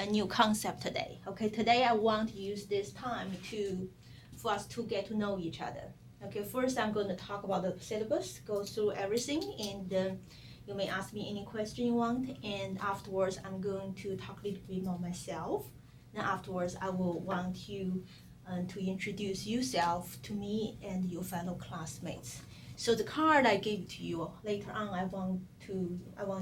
a new concept today. Okay, today I want to use this time for us to get to know each other. Okay, first I'm going to talk about the syllabus, go through everything, and you may ask me any question you want, and afterwards I'm going to talk a little bit about myself. Then afterwards I will want you to introduce yourself to me and your fellow classmates. So the card I gave to you later on, I want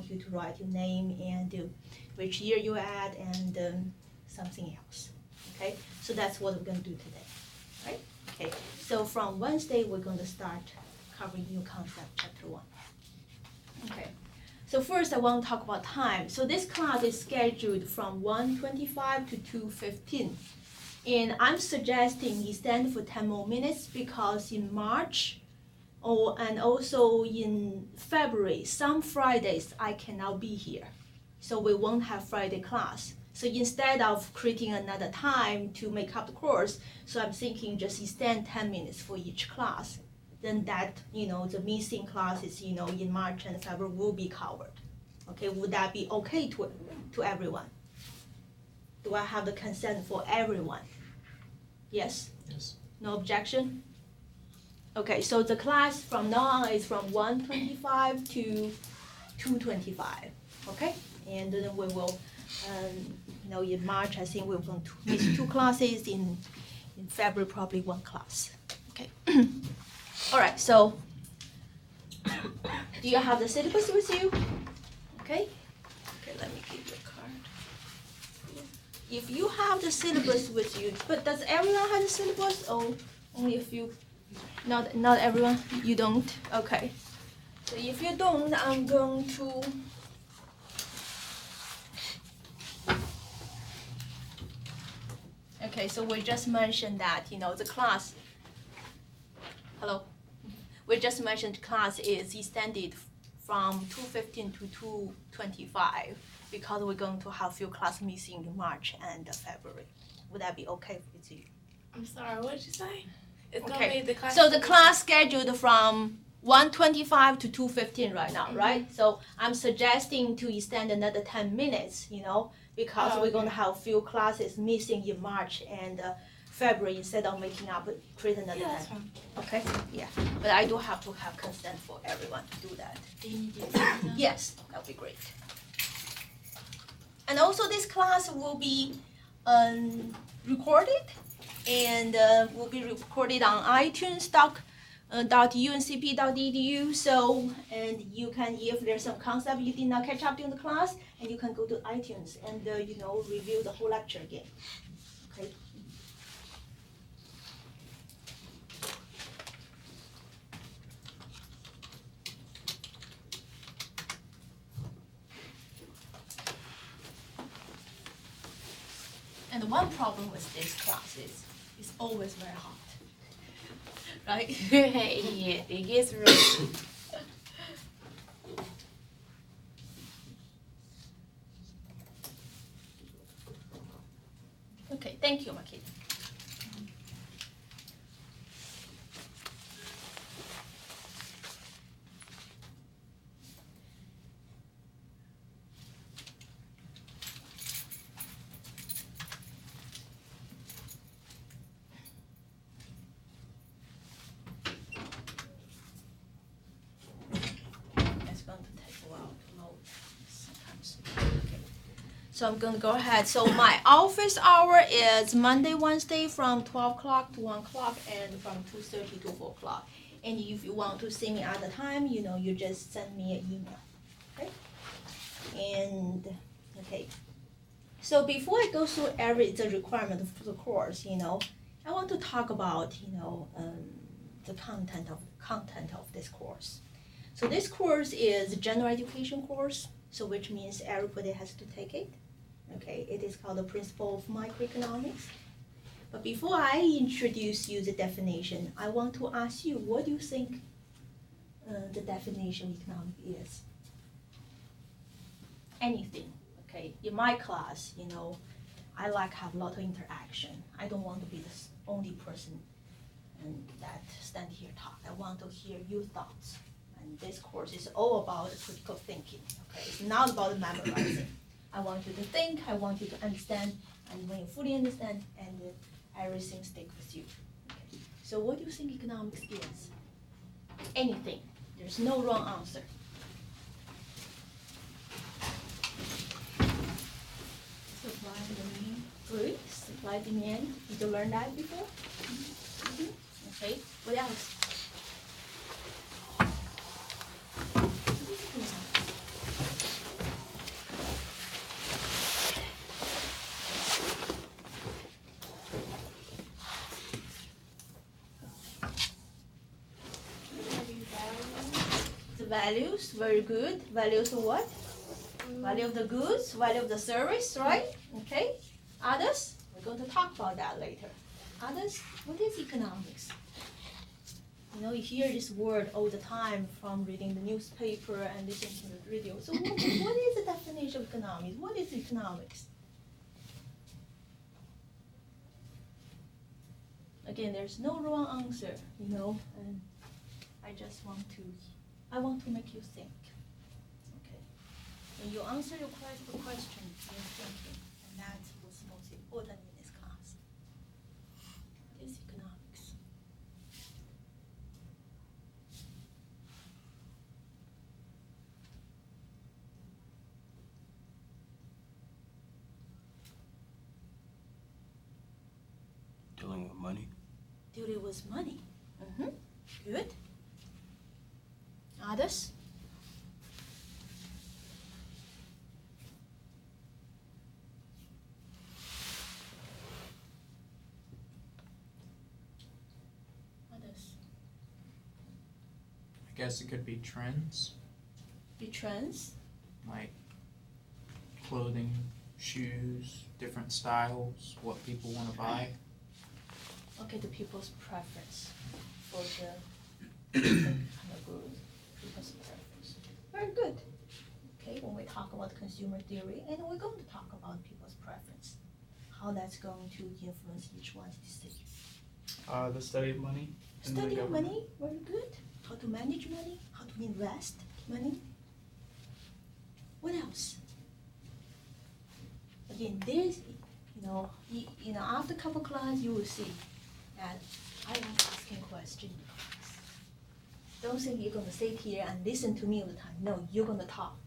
you to write your name and which year you're at and something else. Okay, so that's what we're going to do today, right? Okay, so from Wednesday we're going to start covering new concept, chapter 1. Okay, so first I want to talk about time. So this class is scheduled from 1:25 to 2:15. And I'm suggesting extend for 10 more minutes because in March and also in February, some Fridays I cannot be here. So we won't have Friday class. So instead of creating another time to make up the course, so I'm thinking just extend 10 minutes for each class. Then that, the missing classes, in March and February will be covered. Okay, would that be okay to everyone? Do I have the consent for everyone? Yes? Yes. No objection? Okay, so the class from now on is from 1:25 to 2:25, okay? And then we will, in March, I think we're going to miss 2 classes, in February, probably 1 class, okay? All right, so do you have the syllabus with you? Okay? Okay, let me give you a card. If you have the syllabus with you, but does everyone have the syllabus or only a few? Not everyone? You don't? Okay. So if you don't, I'm going to okay, so we just mentioned that, the class, hello? We just mentioned class is extended from 2:15 to 2:25 because we're going to have few class missing in March and February. Would that be okay with you? I'm sorry, what did you say? It's Okay. gonna be the class. So the class scheduled from 1:25 to 2:15 right now, right? So I'm suggesting to extend another 10 minutes, because we're going to have few classes missing in March and February instead of making up, create another Yeah, that's 10. fine. Okay? Yeah. But I do have to have consent for everyone to do that. Do you need to Yes, that would be great. And also this class will be recorded and will be recorded on iTunes.uncp.edu. So, and you can, if there's some concept you did not catch up during the class, and you can go to iTunes and review the whole lecture again. Okay. And one problem with this class is it's always very hot, right? Yeah, it gets real. Okay, thank you, Makita. It's going to take a while to load sometimes. Okay. So I'm going to go ahead. So my office hour is Monday, Wednesday from 12 o'clock to 1 o'clock and from 2:30 to 4 o'clock. And if you want to see me at the time, you just send me an email. Okay? And, okay. So before I go through the requirement for the course, I want to talk about, the content of this course. So this course is a general education course, so which means everybody has to take it. Okay, it is called the Principle of Microeconomics. But before I introduce you the definition, I want to ask you, what do you think the definition of economic is? Anything, okay? In my class, I like have a lot of interaction. I don't want to be the only person that stand here talk. I want to hear your thoughts. And this course is all about critical thinking, okay? It's not about memorizing. I want you to think, I want you to understand, and when you fully understand, and everything stick with you. Okay. So what do you think economics is? Anything. There's no wrong answer. Supply and demand. Good. Supply demand. Did you learn that before? Okay. What else? The values, very good. Values of what? Value of the goods, value of the service, right? Okay. Others? We're going to talk about that later. Others? What is economics? You know, you hear this word all the time from reading the newspaper and listening to the radio. So what is the definition of economics? What is economics? Again, there's no wrong answer, you know, and I want to make you think. Okay. When you answer the question, you're thinking, and that's what's most important in this class. What is economics? Dealing with money. Dealing with money. Good. Others? Others? I guess it could be trends, Be trends? like clothing, shoes, different styles, what people want to buy. Okay, the people's preference for the kind of goods. People's preference. Very good. Okay, when we talk about consumer theory, and we're going to talk about people's preference, how that's going to influence each one's decision. The study of money. and the Study of government. money, very good. How to manage money, how to invest money. What else? Again, there's, after a couple class, you will see that I am asking questions in class. Don't think you're going to sit here and listen to me all the time. No, you're going to talk.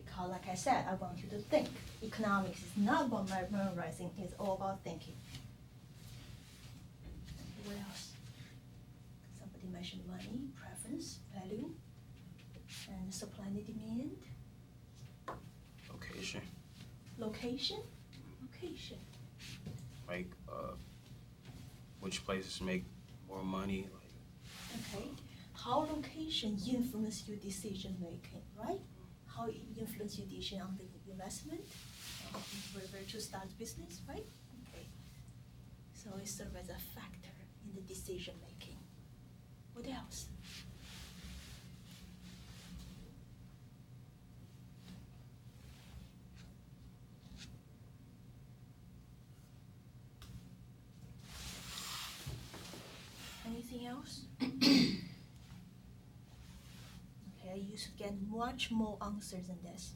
Because like I said, I want you to think. Economics is not about memorizing, it's all about thinking. What else? Somebody mentioned money, preference, value, and supply and demand. Location. Location? Location. Like, which places make more money? Okay. How location influence your decision making, right? How it influence your decision on the investment, where to start business, right? Okay. So it serves as a factor in the decision making. What else? Anything else? Okay, you should get much more answers than this.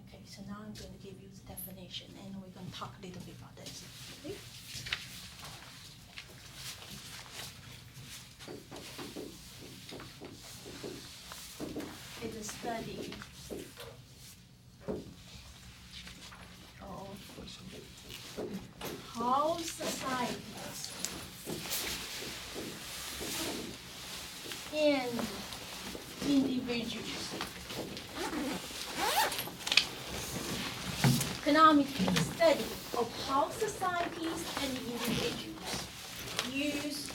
Okay, so now I'm going to give you the definition and we're going to talk a little bit about this. Okay? It's a study of how societies and individuals economics is a study of how societies and individuals use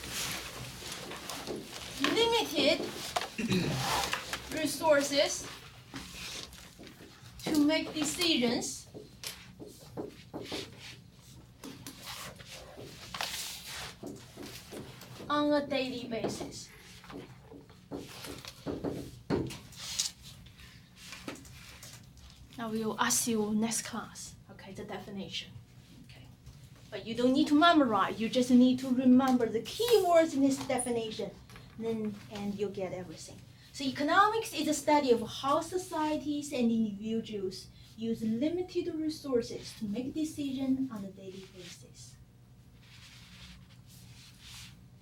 limited resources to make decisions on a daily basis. Now we will ask you next class, okay, the definition. Okay. But you don't need to memorize, you just need to remember the key words in this definition. and you'll get everything. So economics is a study of how societies and individuals use limited resources to make decisions on a daily basis.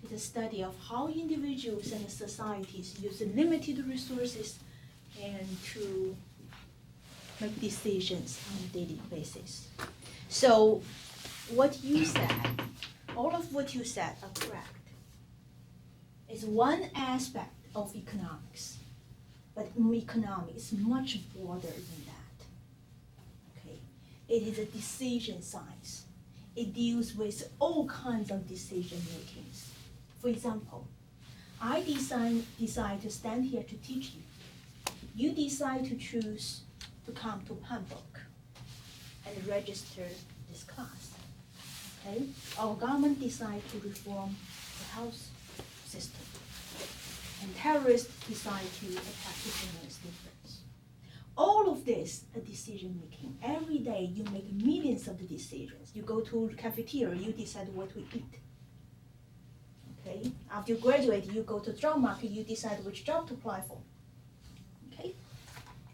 It's a study of how individuals and societies use limited resources and to make decisions on a daily basis. So what you said, all of what you said are correct. It's one aspect of economics, but economics is much broader than that. Okay, it is a decision science. It deals with all kinds of decision makings. For example, I decide to stand here to teach you. You decide to choose to come to Pembroke and register this class. Okay? Our government decides to reform the health system. And terrorists decide to attack the journalist difference. All of this is decision making. Every day you make millions of decisions. You go to the cafeteria, you decide what to eat. Okay? After you graduate, you go to the job market, you decide which job to apply for. Okay?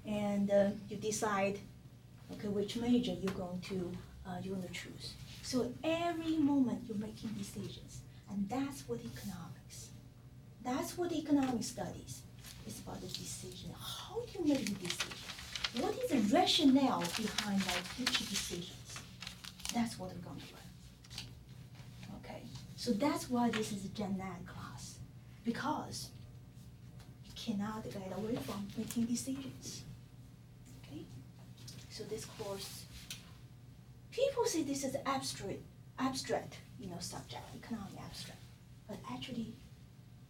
And you decide, okay, which major you're going to choose. So every moment you're making decisions, and that's what economics. That's what economic studies is about, the decision. How do you make the decision? What is the rationale behind each decisions? That's what we're going to learn. Okay, so that's why this is a Gen Ed class, because you cannot get away from making decisions. Okay, so this course, people say this is abstract, subject, economic abstract, but actually,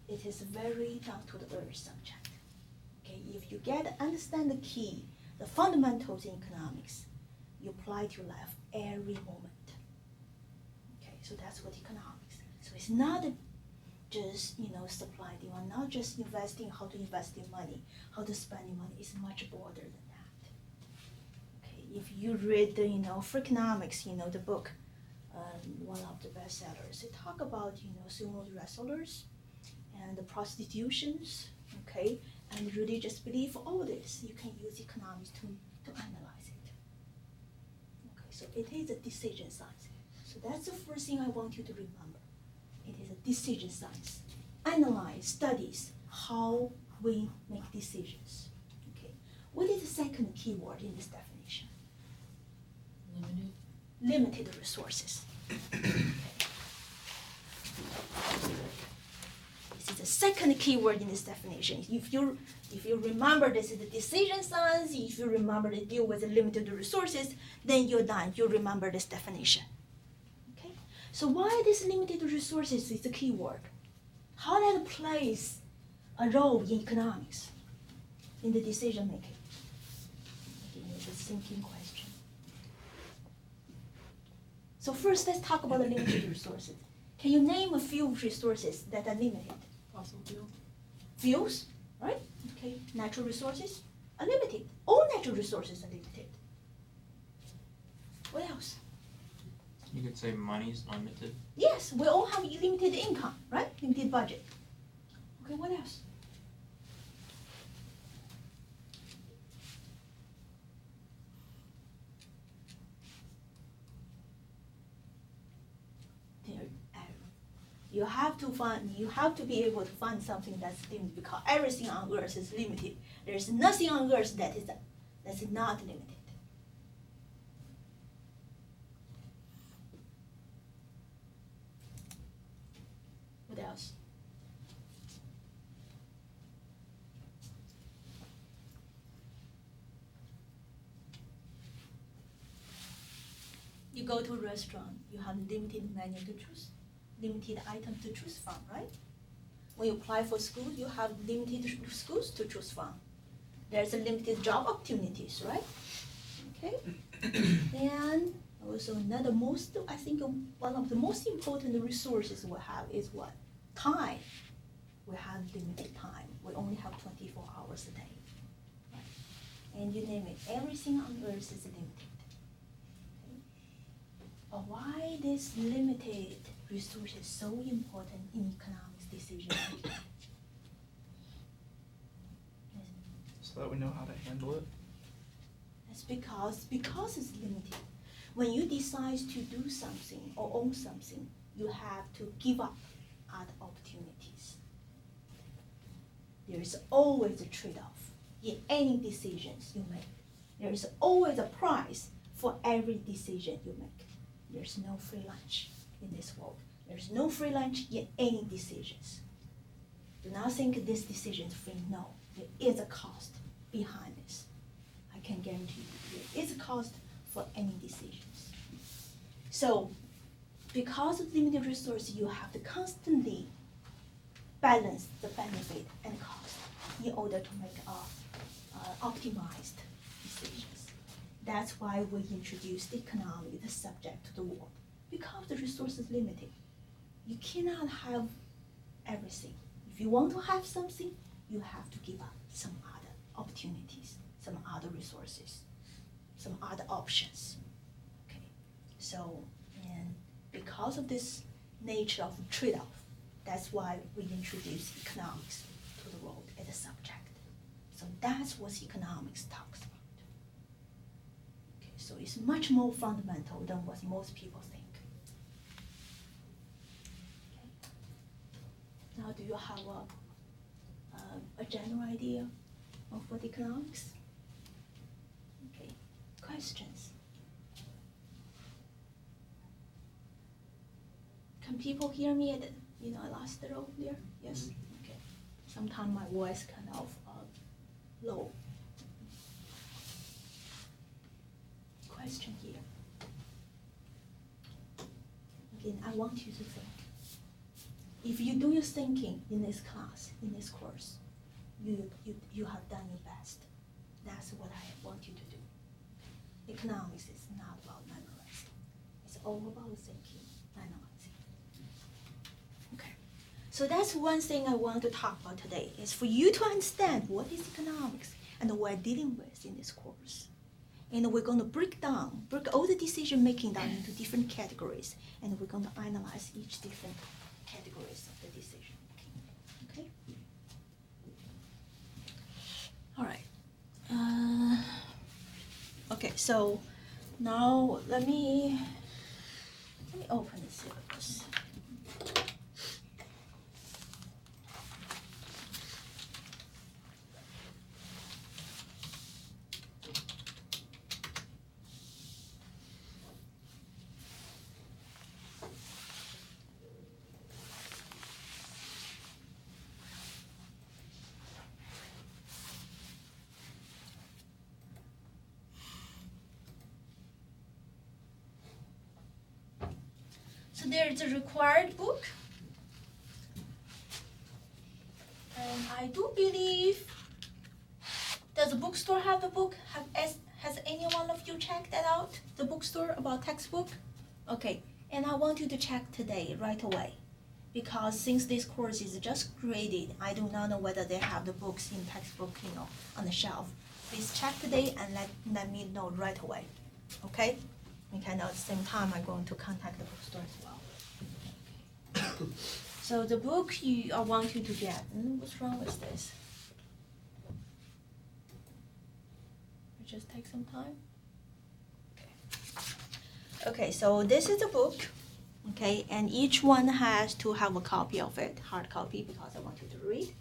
it is a very down-to-the-earth subject. Okay, if you understand the key, the fundamentals in economics, you apply to your life every moment. Okay, so that's what economics. So it's not just supply and demand, not just investing, how to invest your money, how to spend your money. It's much broader than that. Okay, if you read the Freakonomics, the book, one of the bestsellers, it talk about sumo wrestlers and the prostitutions, okay, and religious belief, all this, you can use economics to analyze it. Okay, so it is a decision science. So that's the first thing I want you to remember. It is a decision science. Analyze, studies how we make decisions. Okay, what is the second keyword in this definition? Limited resources. Okay. This is the second keyword in this definition. If you remember this is the decision science, if you remember to deal with the limited resources, then you're done. You remember this definition. Okay? So why this limited resources is the keyword? How that plays a role in economics, in the decision making? It's a thinking question. So first, let's talk about the limited resources. Can you name a few resources that are limited? Fossil fuel. Fuels, right? Okay. Natural resources are limited. All natural resources are limited. What else? You could say money's limited. Yes, we all have limited income, right? Limited budget. Okay, what else? You have to be able to find something that's limited, because everything on earth is limited. There's nothing on earth that's not limited. What else? You go to a restaurant, you have limited menu to choose. Limited items to choose from, right? When you apply for school, you have limited schools to choose from. There's a limited job opportunities, right? Okay. And also I think one of the most important resources we have is what? Time. We have limited time. We only have 24 hours a day. Right? And you name it, everything on earth is limited. Okay? But why this limited resource is so important in economics decision making? so that we know how to handle it? That's because it's limited. When you decide to do something or own something, you have to give up other opportunities. There is always a trade-off in any decisions you make. There is always a price for every decision you make. There's no free lunch in this world. There's no free lunch in any decisions. Do not think this decision is free. No, there is a cost behind this. I can guarantee you, there is a cost for any decisions. So, because of limited resources, you have to constantly balance the benefit and cost in order to make optimized decisions. That's why we introduced economy, the subject to the world, because the resource is limited. You cannot have everything. If you want to have something, you have to give up some other opportunities, some other resources, some other options. Okay, so, and because of this nature of trade-off, that's why we introduce economics to the world as a subject. So that's what economics talks about. Okay, so it's much more fundamental than what most people think. Okay. Now, do you have a general idea of what economics? Okay, questions? Can people hear me at last row there? Yes? Okay. Sometimes my voice kind of low. Question here. Again, I want you to think. If you do your thinking in this class, in this course, you have done your best. That's what I want you to do. Economics is not about memorizing. It's all about thinking, analyzing. Okay. So that's one thing I want to talk about today, is for you to understand what is economics and what we're dealing with in this course. And we're going to break all the decision making down into different categories, and we're going to analyze each different categories of the decision making. Okay? All right. Okay, so now let me open the syllabus. So there is a required book. And I do believe, does the bookstore have the book? Has any one of you checked that out? The bookstore about textbook? Okay, and I want you to check today, right away. Because since this course is just graded, I do not know whether they have the books in textbook, on the shelf. Please check today and let me know right away, okay? Okay, now at the same time, I'm going to contact the bookstore as well. So the book I want you to get, what's wrong with this? It just take some time? Okay, so this is the book, okay, and each one has to have a copy of it, hard copy, because I want you to read.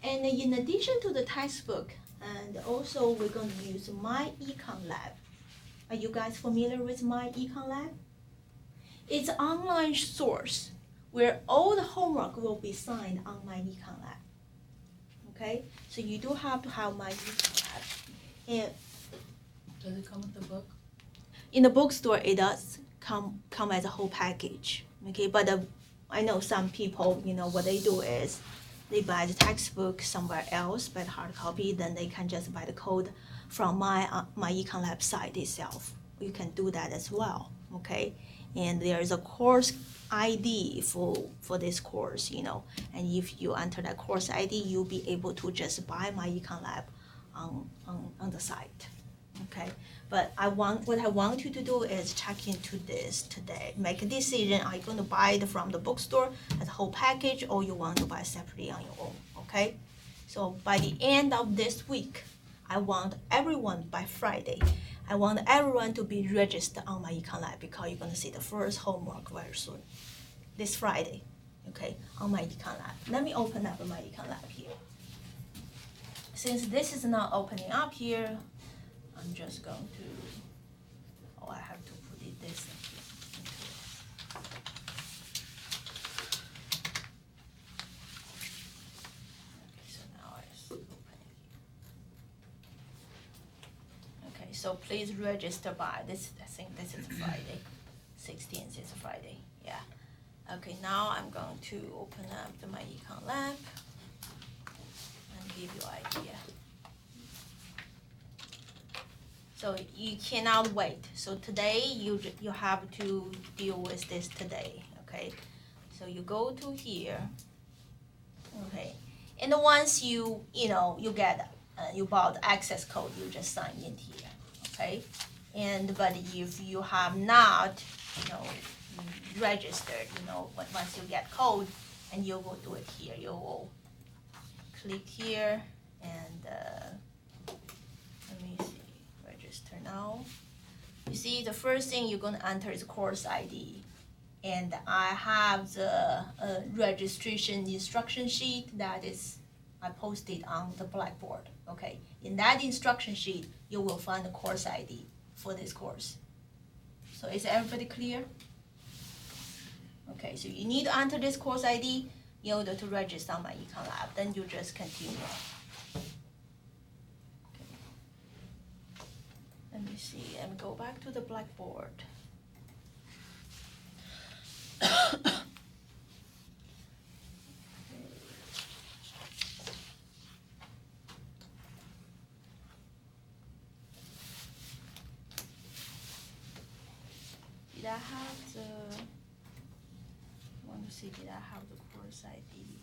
And in addition to the textbook, and also we're going to use My Econ Lab. Are you guys familiar with My Econ Lab? It's an online source where all the homework will be signed on My Econ Lab. Okay, so you do have to have My Econ Lab. And Does it come with the book? in the bookstore, it does come as a whole package. Okay, but I know some people, what they do is they buy the textbook somewhere else, buy the hard copy, then they can just buy the code from my Econ Lab site itself. You can do that as well, okay? And there is a course ID for this course, and if you enter that course ID, you'll be able to just buy my Econ Lab on the site, okay? But what I want you to do is check into this today. Make a decision, are you going to buy it from the bookstore as a whole package, or you want to buy separately on your own, okay? So by the end of this week, I want everyone by Friday, I want everyone to be registered on my Econ Lab because you're gonna see the first homework very soon. This Friday, okay, on my Econ Lab. Let me open up my Econ Lab here. Since this is not opening up here, I'm just going to, I have to put this into it. Okay, so now it's opening. Okay, so please register by this, I think this is Friday, 16th is Friday, yeah. Okay, now I'm going to open up my Econ Lab and give you an idea. So you cannot wait. So today you have to deal with this today, okay? So you go to here, okay? And once you get you bought access code, you just sign in here, okay? But if you have not, registered, once you get code, and you will do it here. You will click here and let me see. Register now. You see, the first thing you're going to enter is course ID. And I have the registration instruction sheet that is I posted on the Blackboard. Okay, in that instruction sheet, you will find the course ID for this course. So is everybody clear? Okay, so you need to enter this course ID in order to register on my Econ Lab. Then you just continue. Let me see, and go back to the Blackboard. Did I have the, I want to see, did I have the course ID?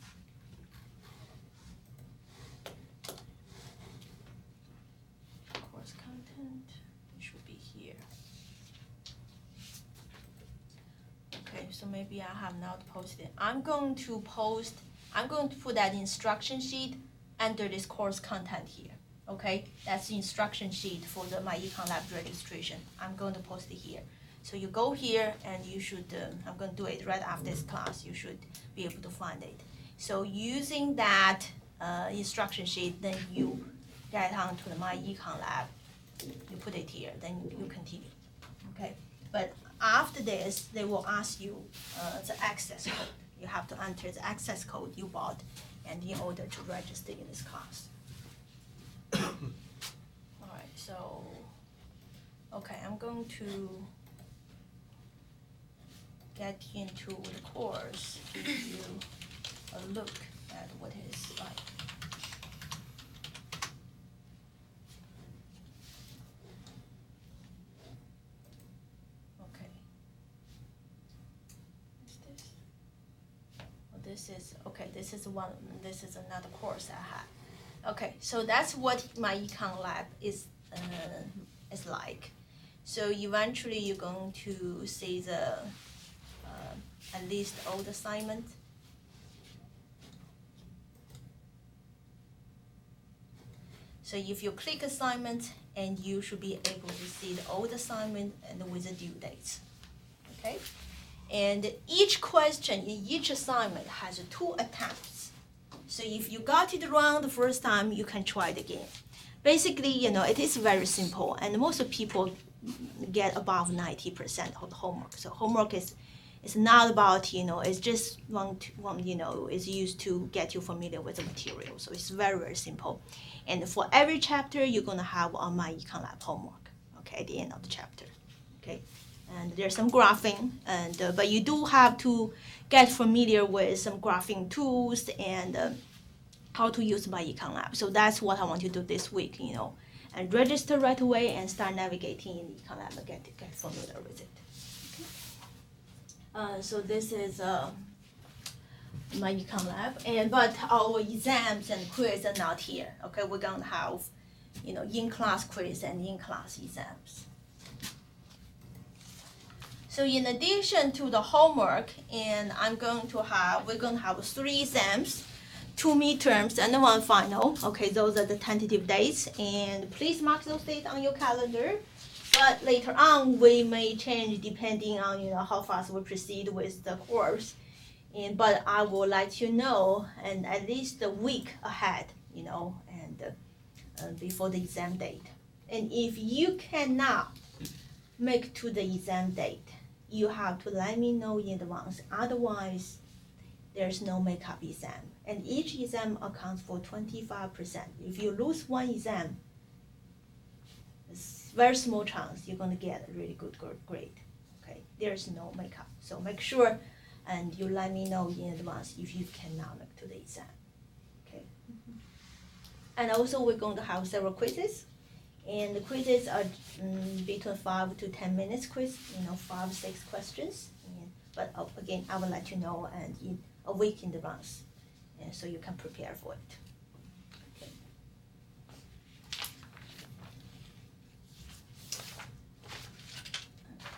Course content, it should be here. Okay, so maybe I have not posted. I'm going to put that instruction sheet under this course content here. Okay, that's the instruction sheet for my Econ Lab registration. I'm going to post it here. So you go here and you should, I'm going to do it right after this class. You should be able to find it. So using that instruction sheet, then you get onto my Econ Lab. You put it here, then you continue. Okay, but after this, they will ask you the access code. You have to enter the access code you bought, and in order to register in this class. All right, so okay, I'm going to get into the course, give you a look at what it is like. Okay. What's this? Well, this is another course I had. Okay, so that's what my Econ Lab is like. So eventually you're going to see the at least old assignment. So if you click assignment, and you should be able to see the old assignment and with the due dates. Okay? And each question in each assignment has 2 attempts. So if you got it wrong the first time, you can try it again. Basically, it is very simple, and most people get above 90% of the homework. So homework is not about, it's just is used to get you familiar with the material. So it's very, very simple. And for every chapter, you're going to have on my Econ Lab homework, okay, at the end of the chapter, okay? And there's some graphing, but you do have to get familiar with some graphing tools and how to use my Econ Lab. So that's what I want you to do this week, and register right away and start navigating in Econ Lab and get familiar with it. So this is my Econ Lab, but our exams and quiz are not here. Okay, we're gonna have, in-class quiz and in-class exams. So in addition to the homework, and we're gonna have 3 exams. 2 midterms and 1 final. Okay, those are the tentative dates, and please mark those dates on your calendar. But later on, we may change depending on how fast we proceed with the course. But I will let you know, and at least a week ahead, and before the exam date. And if you cannot make to the exam date, you have to let me know in advance. Otherwise, there's no makeup exam. And each exam accounts for 25%. If you lose one exam, it's very small chance you're going to get a really good grade. Okay, there's no makeup. So make sure and you let me know in advance if you cannot make to the exam. Okay. And also we're going to have several quizzes. And the quizzes are between 5 to 10 minutes quiz, 5, 6 questions. But again, I will let you know and in a week in advance, and so you can prepare for it. Okay.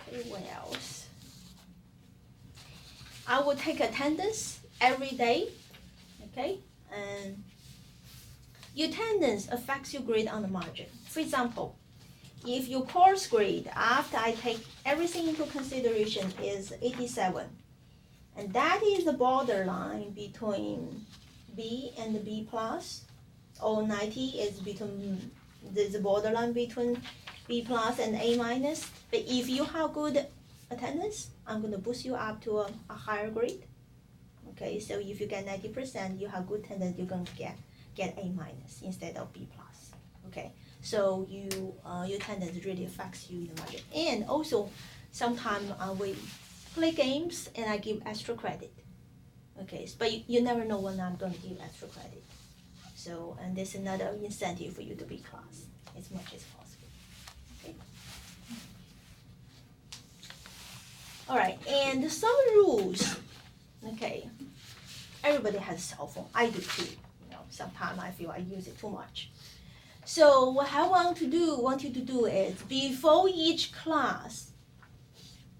Okay, what else? I will take attendance every day. Okay, and your attendance affects your grade on the margin. For example, if your course grade after I take everything into consideration is 87, and that is the borderline between B and B plus, or 90 is between the borderline between B plus and A minus. But if you have good attendance, I'm going to boost you up to a higher grade. Okay, so if you get 90%, you have good attendance, you're going to get A minus instead of B plus. Okay, so your attendance really affects you in the margin. And also, sometimes we play games and I give extra credit. Okay, but you never know when I'm going to give extra credit. So, and there's another incentive for you to be class as much as possible. Okay. All right, and some rules. Okay, everybody has a cell phone. I do too. Sometimes I feel I use it too much. So what I want you to do is before each class,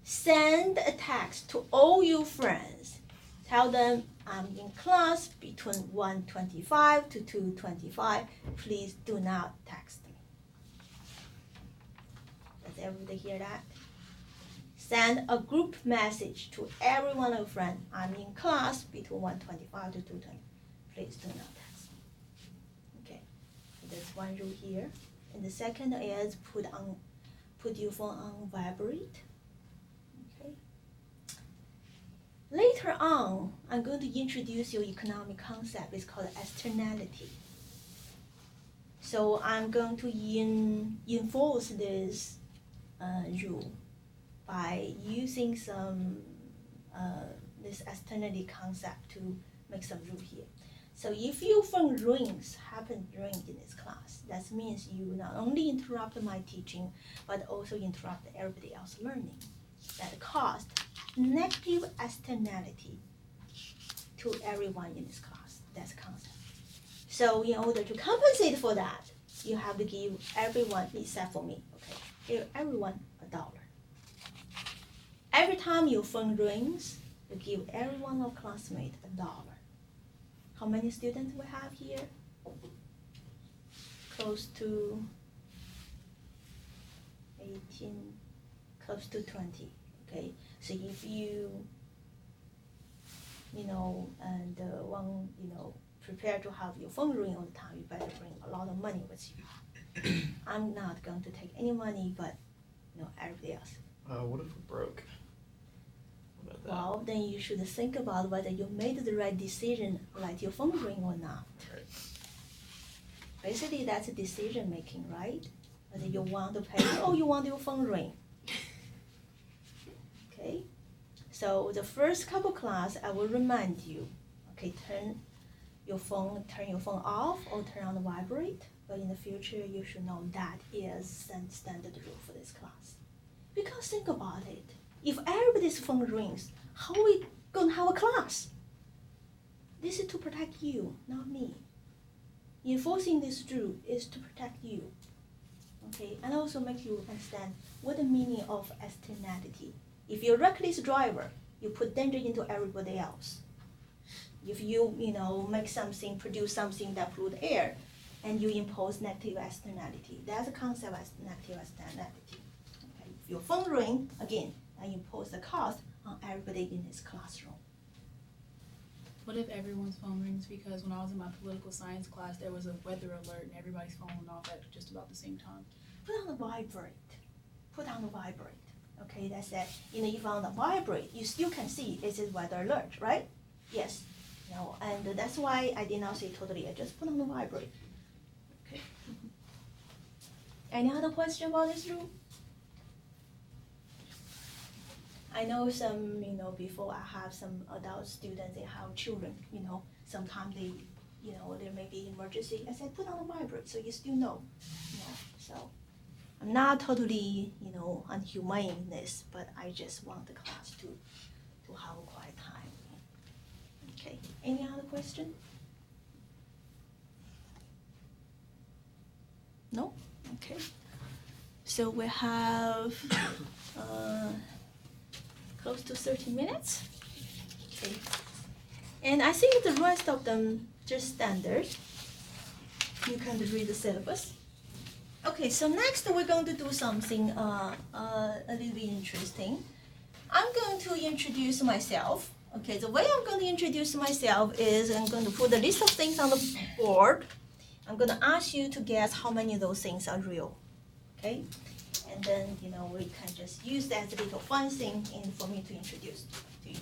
send a text to all your friends. Tell them I'm in class between 1:25 to 2:25. Please do not text me. Does everybody hear that? Send a group message to every one of your friends. I'm in class between 1:25 to 2:20. Please do not text me. Okay, so there's one rule here. And the second is put your phone on vibrate. Okay. Later on, I'm going to introduce your economic concept. It's called externality. So I'm going to enforce this rule by using some this externality concept to make some rule here. So if your phone happen ring in this class, that means you not only interrupt my teaching, but also interrupt everybody else learning. That caused negative externality to everyone in this class. That's a concept. So in order to compensate for that, you have to give everyone except for me, okay? Give everyone $1. Every time your phone rings, you give every one of classmates $1. How many students we have here? Close to 18, close to 20, okay? So if you prepare to have your phone ring all the time, you better bring a lot of money with you. I'm not going to take any money, but everybody else. What if we're broke? What about that? Well, then you should think about whether you made the right decision, let your phone ring or not. Right. Basically, that's a decision making, right? Whether you want to pay or you want your phone ring. Okay? So the first couple class, I will remind you, okay, turn your phone off or turn on the vibrate. But in the future, you should know that is standard rule for this class. Because think about it. If everybody's phone rings, how are we going to have a class? This is to protect you, not me. Enforcing this rule is to protect you. Okay, and also make you understand what the meaning of externality. If you're a reckless driver, you put danger into everybody else. If you, make something, produce something that pollute air, and you impose negative externality, that's a concept as negative externality. Okay. If your phone ring, again, I impose the cost on everybody in this classroom. What if everyone's phone rings? Because when I was in my political science class, there was a weather alert and everybody's phone went off at just about the same time. Put on the vibrate. Put on the vibrate. Okay, that's it. If on the vibrate, you still can see it is weather alert, right? Yes. And that's why I did not say totally. I just put on the vibrate. Okay. Any other question about this rule? I know some, before I have some adult students, they have children, sometimes they, there may be emergency. I said, put on the vibrate so you still know, so. I'm not totally, unhumane in this, but I just want the class to have a quiet time. Okay, any other question? No? Okay. So we have close to 30 minutes. Okay. And I think the rest of them just standard. You can read the syllabus. Okay, so next we're going to do something a little bit interesting. I'm going to introduce myself. Okay, the way I'm going to introduce myself is I'm going to put a list of things on the board. I'm going to ask you to guess how many of those things are real. Okay, and then we can just use that as a little fun thing for me to introduce to you.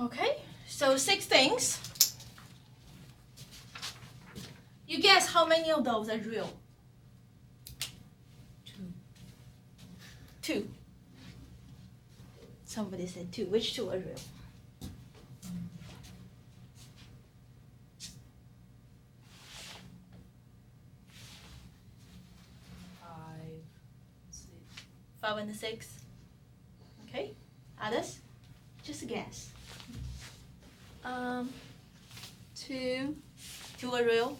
Okay, so 6 things. You guess how many of those are real? 2. Somebody said 2. Which 2 are real? Five and 6. Okay, others? Just a guess. 2. 2 are real?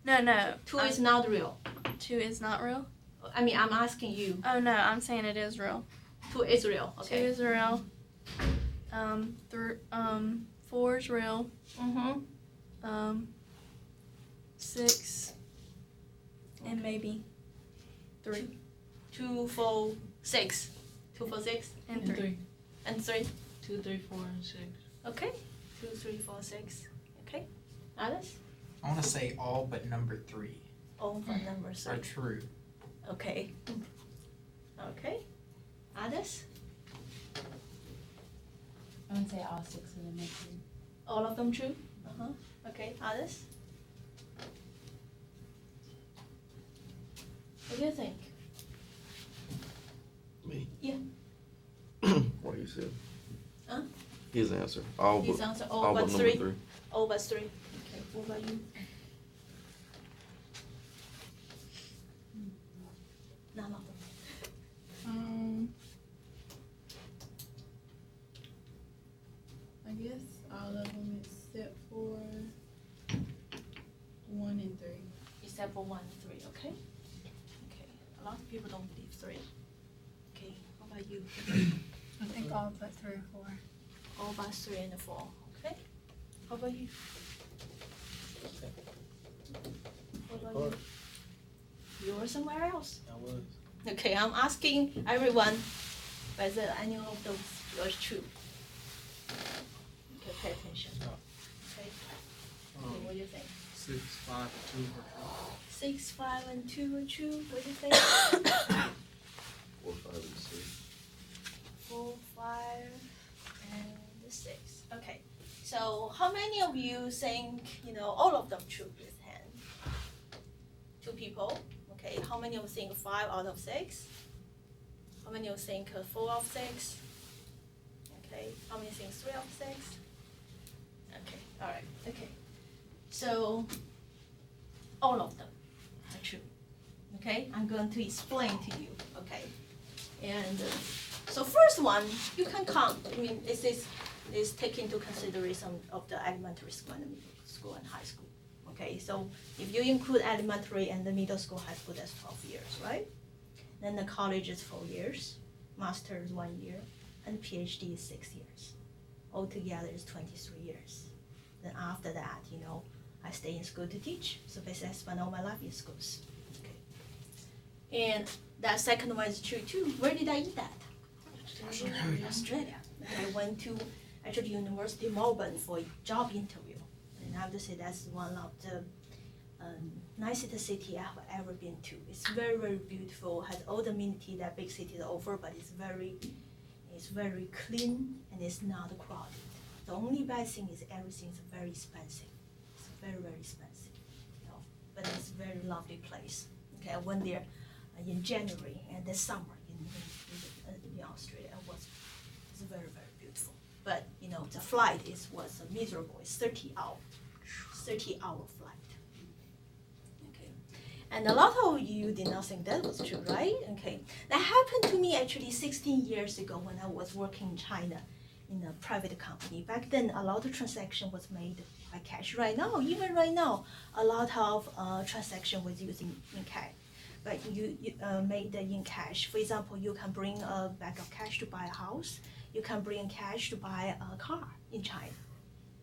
No. 2 is not real. 2 is not real? I mean, I'm asking you. Oh no, I'm saying it is real. 2 is real. 2 Okay. is real. 4 is real. 5 6, and maybe 3 2, 4, 6. 2, 4, 6, and 3. and 3. 2, 3, 4, and 6. Okay. 2, 3, 4, 6. Okay. Alice? I want to say all but number 3 All for number are 3. true. Okay. Okay. Alice? I would say all 6 of them are true. All of them true? Uh-huh. Okay. Alice? What do you think? Me? Yeah. What you said? Huh? His answer. All His but answer all all but but number 3. 3. All but 3. Okay. What about you? None of them. I guess all of them except for 1 and 3. Except for 1 and 3, okay? Okay. A lot of people don't believe 3. Okay. How about you? I think all but 3 or 4. All but 3 and 4, okay? How about you? What about you? You were somewhere else. I was. Okay, I'm asking everyone whether any of those was true. Okay, pay attention. Okay. Okay, what do you think? 6, 5, 2 are true. 6, 5, and 2 are true. What do you think? 4, 5, and 6. 4, 5, and 6. Okay. So how many of you think, all of them true? Please hand. 2 people. Okay. How many of you think 5 out of 6? How many of you think 4 out of 6? Okay. How many think 3 out of 6? Okay. All right. Okay. So all of them are true. Okay. I'm going to explain to you. Okay. And so first one, you can count. I mean, this is take into consideration of the elementary school and the middle school and high school. Okay, so if you include elementary and the middle school, high school, that's 12 years, right? Then the college is 4 years, master's 1 year, and PhD is 6 years. Altogether is 23 years. Then after that, I stay in school to teach. So basically, I spend all my life in schools. Okay. And that second one is true too. Where did I eat that? Australia. I went to actually University of Melbourne for a job interview. And I have to say that's one of the nicest city I have ever been to. It's very, very beautiful, has all the amenities that big cities offer, but it's very clean and it's not crowded. The only bad thing is everything is very expensive. It's very, very expensive. But it's a very lovely place. Okay, I went there in January and this summer in Australia. It's very, very beautiful. But the flight was miserable. It's 30-hour flight. Okay, and a lot of you did not think that was true, right? Okay, that happened to me actually 16 years ago when I was working in China in a private company. Back then, a lot of transaction was made by cash. Even right now, a lot of transaction was using in cash. But you made in cash. For example, you can bring a bag of cash to buy a house. You can bring cash to buy a car in China.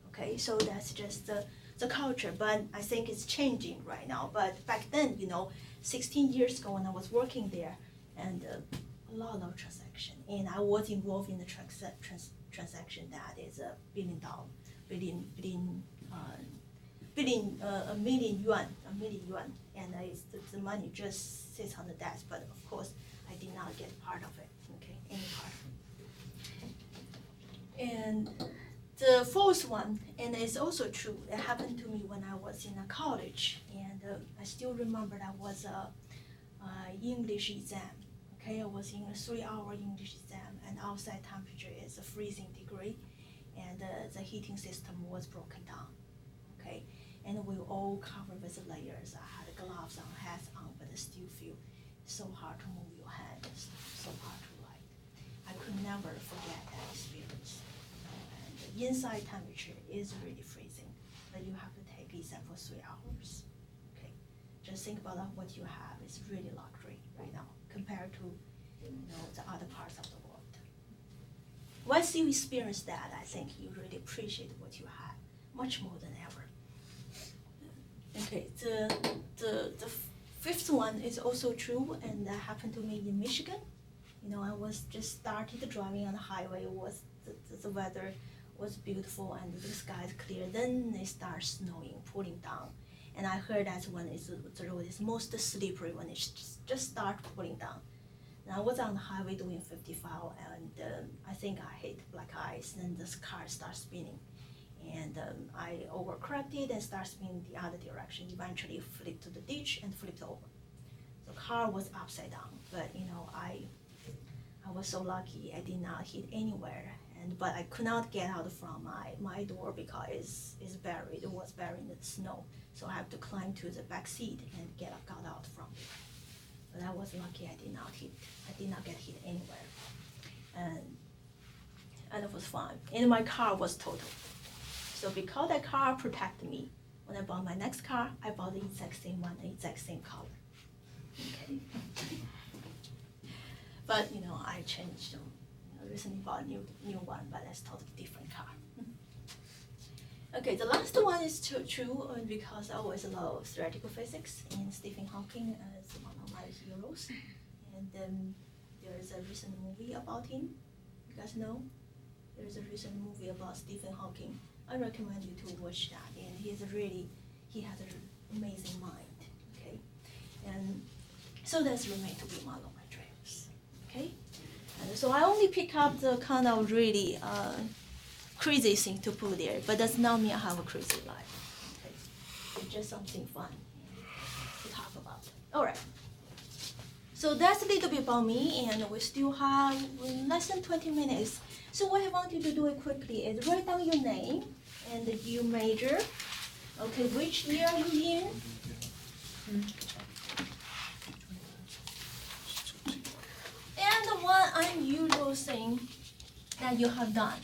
Okay, so that's just the culture. But I think it's changing right now. But back then, 16 years ago when I was working there, and a lot of transaction, and I was involved in the transaction that is $1 billion, a million yuan, and the money just sits on the desk. But of course, I did not get part of it. Okay, any part. And the fourth one, and it's also true. It happened to me when I was in a college, and I still remember that was a English exam. Okay, I was in a 3-hour English exam, and outside temperature is a freezing degree, and the heating system was broken down. Okay, and we all covered with layers. I had gloves on, hats on, but I still feel so hard to move your hands, so hard to write. I could never forget that experience. And the inside temperature is really freezing, but you have to take exam for 3 hours. Okay, just think about what you have. It's really luxury right now compared to the other parts of the world. Once you experience that, I think you really appreciate what you have much more than ever. Okay, the fifth one is also true, and that happened to me in Michigan. You know, I was just started driving on the highway. The weather was beautiful and the sky is clear. Then it starts snowing, pouring down, and I heard that's when the road is most slippery when it just start pouring down. And I was on the highway doing 55, and I think I hit black ice, and this car starts spinning. And I overcorrected and started spinning the other direction. Eventually flipped to the ditch and flipped over. The car was upside down, but you know, I was so lucky I did not hit anywhere. But I could not get out from my door because it was buried in the snow. So I have to climb to the back seat and got out from it. But I was lucky I did not get hit anywhere. And it was fine. And my car was totaled. So because that car protected me, when I bought my next car, I bought the exact same one, the exact same color. Okay. But you know, I changed them. You know, recently bought a new one, but that's totally different car. Okay, the last one is true because I always love theoretical physics, and Stephen Hawking is one of my heroes. And there is a recent movie about him. You guys know? There is a recent movie about Stephen Hawking. I recommend you to watch that, and he has an amazing mind, okay? And so that's remain to be one of my dreams, okay? And so I only pick up the kind of really crazy thing to put there, but does not mean I have a crazy life, okay? It's just something fun to talk about. All right. So that's a little bit about me, and we still have less than 20 minutes. So what I want you to do it quickly is write down your name and your major. Okay, which year are you in? And one unusual thing that you have done.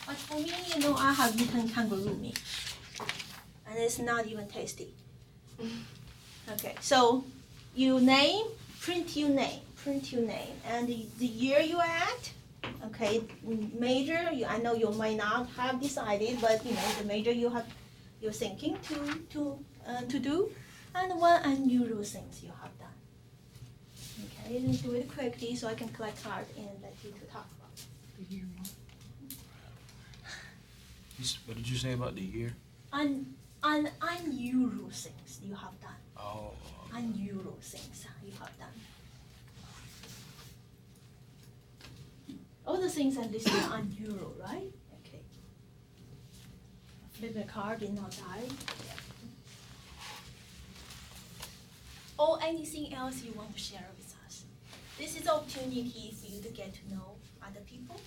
But for me, you know, I have eaten kangaroo meat, and it's not even tasty. Okay, so your name, print your name, and the year you're at. Okay, major, I know you might not have decided, but you know the major you're thinking to do, and what unusual things you have done. Okay, let's do it quickly so I can collect cards and let you to talk about. What did you say about the year? Unusual things you have done. Oh. Unusual things you have done. All the things are listed are unusual, right? Okay. Flip the card did not die. Or anything else you want to share with us. This is an opportunity for you to get to know other people.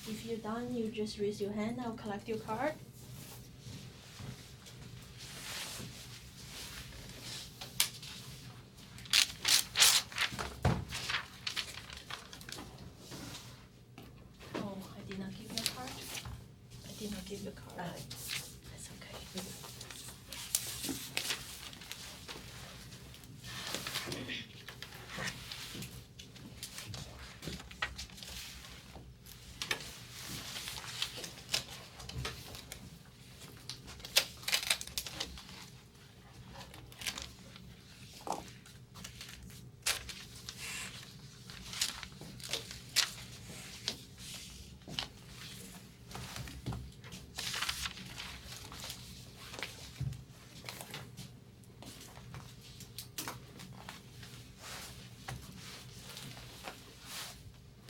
If you're done, you just raise your hand. I'll collect your card. Oh, I did not give you a card. I did not give you a card. That's okay.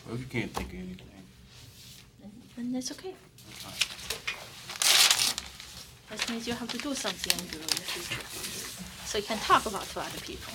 Well, if you can't think of anything. And that's okay. This means you have to do something in the future. So you can talk about to other people.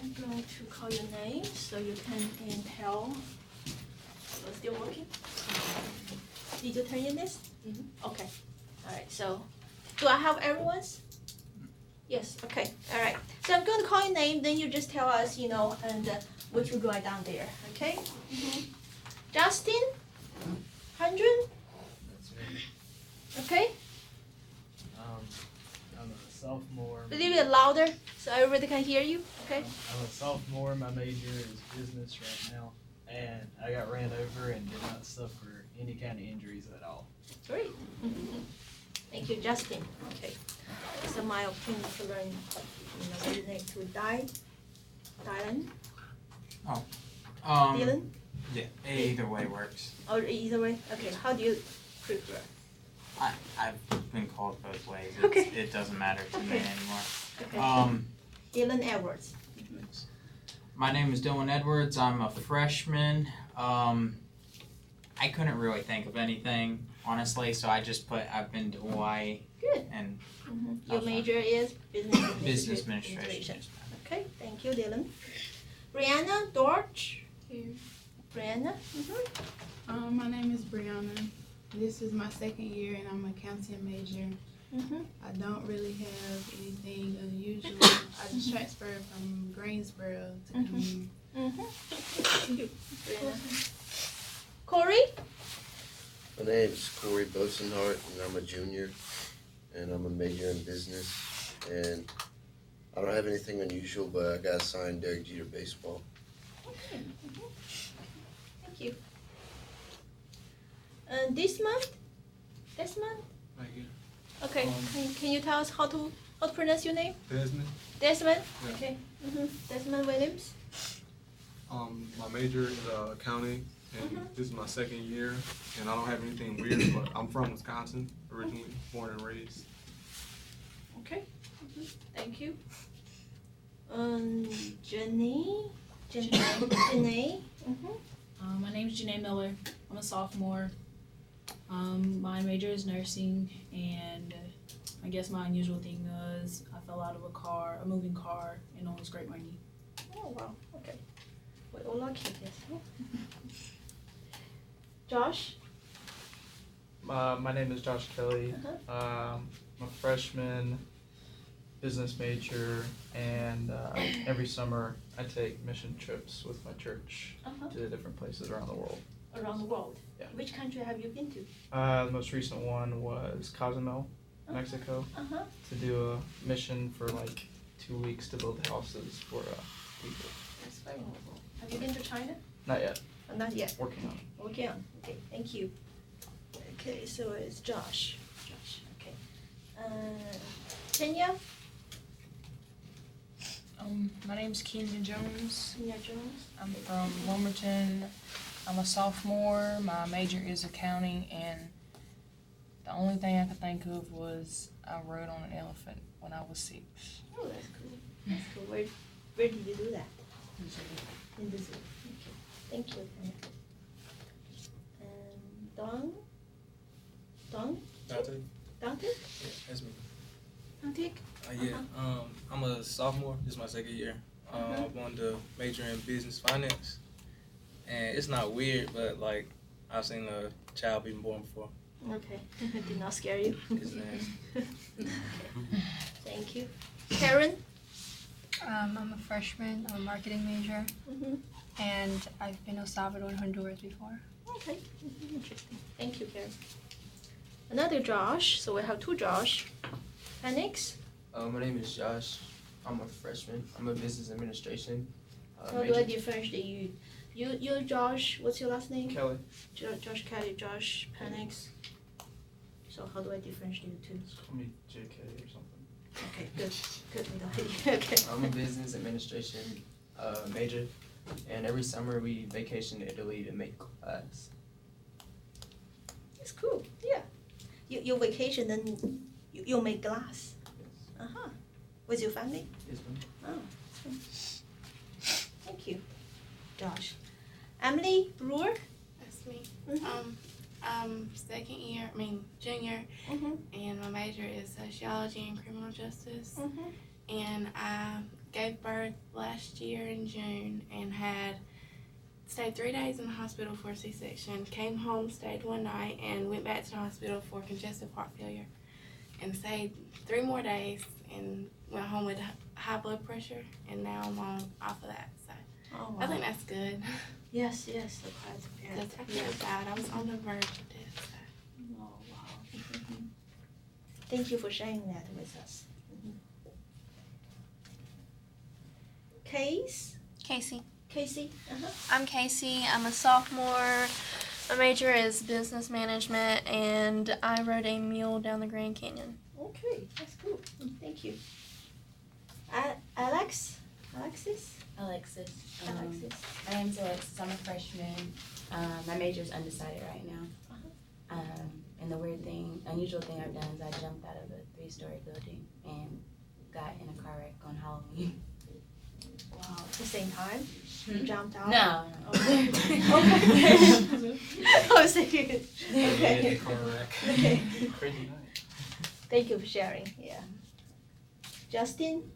I'm going to call your name so you can tell. So it's still working? Did you turn in this? Okay. All right. So, do I have everyone's? Yes. Okay. All right. So I'm going to call your name. Then you just tell us, and what you write down there. Okay. Justin. 100. That's me. Okay. I'm a sophomore. A little bit louder so everybody can hear you. Okay. I'm a sophomore. My major is business right now, and I got ran over and did not suffer any kind of injuries at all. Great. Thank you, Justin. Okay. So my opinion to learn, what is it to Dylan? Dylan? Yeah, either way works. Or either way? Okay. How do you prefer? I've been called both ways. Okay. It doesn't matter to me Okay. anymore. Okay. Dylan Edwards. My name is Dylan Edwards. I'm a freshman. I couldn't really think of anything, honestly, so I just put I've been to Hawaii Good. and Your Okay. major is business business administration. Okay. Thank you, Dylan. Brianna Dorch. Here. Brianna. My name is Brianna. This is my second year and I'm a accounting major. I don't really have anything unusual. I just transferred from Greensboro to come here. Thank you, Brianna. Corey. My name's Corey Bosenhart, and I'm a junior, and I'm a major in business. And I don't have anything unusual, but I got assigned Derek Jeter baseball. Okay. Thank you. And this month? Right here. Okay. Can you tell us how to pronounce your name? Desmond. Desmond. Yeah. Okay. Desmond Williams. My major is accounting, and this is my second year, and I don't have anything weird, but I'm from Wisconsin, originally born and raised. Okay. Thank you. Janae. Janae. My name is Janae Miller. I'm a sophomore. My major is nursing, and I guess my unusual thing was I fell out of a moving car, and only scraped my knee. Oh wow. Okay. We're all lucky, yes. Josh. My name is Josh Kelly. I'm a freshman, business major, and every summer I take mission trips with my church to different places around the world. Around the world. Yeah. Which country have you been to? The most recent one was Cozumel, Mexico, to do a mission for like 2 weeks to build houses for people. That's very noble. Have you been to China? Not yet, Not yet. working on it. Okay. Okay. Thank you. Okay. So it's Josh. Okay. Kenya. My name's Kenya Jones. Kenya Jones. I'm from Wilmerton. I'm a sophomore. My major is accounting, and the only thing I could think of was I rode on an elephant when I was 6. Oh, that's cool. That's cool. Where did you do that? In the zoo. Okay. Thank you. And Don. Dante? Dante. Yeah, that's me. Dante. I'm a sophomore. This is my second year. I wanted to major in business finance. And it's not weird, but like I've seen a child being born before. Okay. Did not scare you. It's nasty. Thank you. Karen. I'm a freshman. I'm a marketing major, and I've been to El Salvador and Honduras before. Okay. Interesting. Thank you, Karen. Another Josh. So we have 2 Josh. Phoenix. My name is Josh. I'm a freshman. I'm a business administration. How do I differentiate you? You Josh. What's your last name? Kelly. Josh Kelly. Josh Phoenix. So how do I differentiate you two? Call me JK or something. Okay, good. Good. Okay. I'm a business administration. major, and every summer we vacation to Italy to make glass. It's cool. Yeah. You vacation then you make glass. With your family? Yes, ma'am. Oh, that's good. Thank you, Josh. Emily Brewer. That's me. Mhm. Junior, Mhm. and my major is sociology and criminal justice. Mhm. And I gave birth last year in June and stayed 3 days in the hospital for a C-section, came home, stayed one night, and went back to the hospital for congestive heart failure, and stayed 3 more days and went home with high blood pressure, and now I'm off of that. So Oh, I think that's good. Yes. Okay. Because I feel bad. I was on the verge of death. So. Oh, wow. Mhm. Thank you for sharing that with us. Casey. Casey. I'm Casey. I'm a sophomore. My major is business management, and I rode a mule down the Grand Canyon. Okay, that's cool. Thank you. Alexis. Alexis. Alexis. My name's Alexis. I'm a freshman. My major's undecided right now. And the unusual thing I've done is I jumped out of a 3-story building and got in a car wreck on Halloween. Wow, at the same time? You jumped out? No. Okay. I was thinking. Okay. Okay. Crazy night. Thank you for sharing. Yeah. Justin?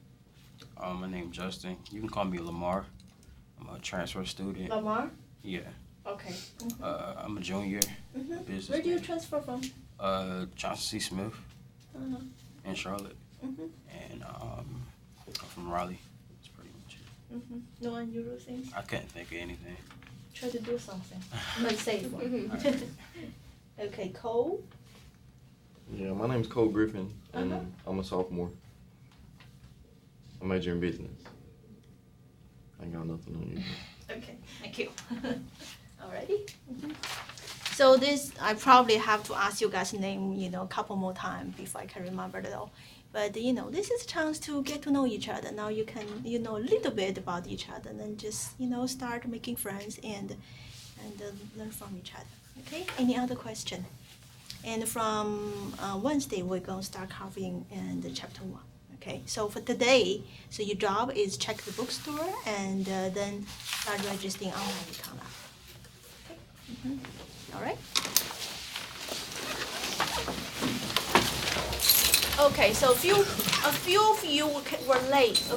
My name's Justin. You can call me Lamar. I'm a transfer student. Lamar? Yeah. Okay. I'm a junior. Mhm. Business Where do you major. transfer from? Johnson C. Smith Uh-huh. in Charlotte. Mhm. And I'm from Raleigh. That's pretty much it. Mhm. No unusual things? I couldn't think of anything. Try to do something. But safe one. Okay, Cole? Yeah, my name's Cole Griffin, and Uh-huh. I'm a sophomore. I major in business. I ain't got nothing on you. Okay, thank you. Alrighty. So this, I probably have to ask you guys' name, a couple more times before I can remember it all. But this is a chance to get to know each other. Now you can, know a little bit about each other, and then just, start making friends and learn from each other. Okay. Any other question? And from Wednesday, we're gonna start covering the chapter 1. Okay, so for today, so your job is check the bookstore and then start registering online account. Okay. All right. Okay, so a few of you were late.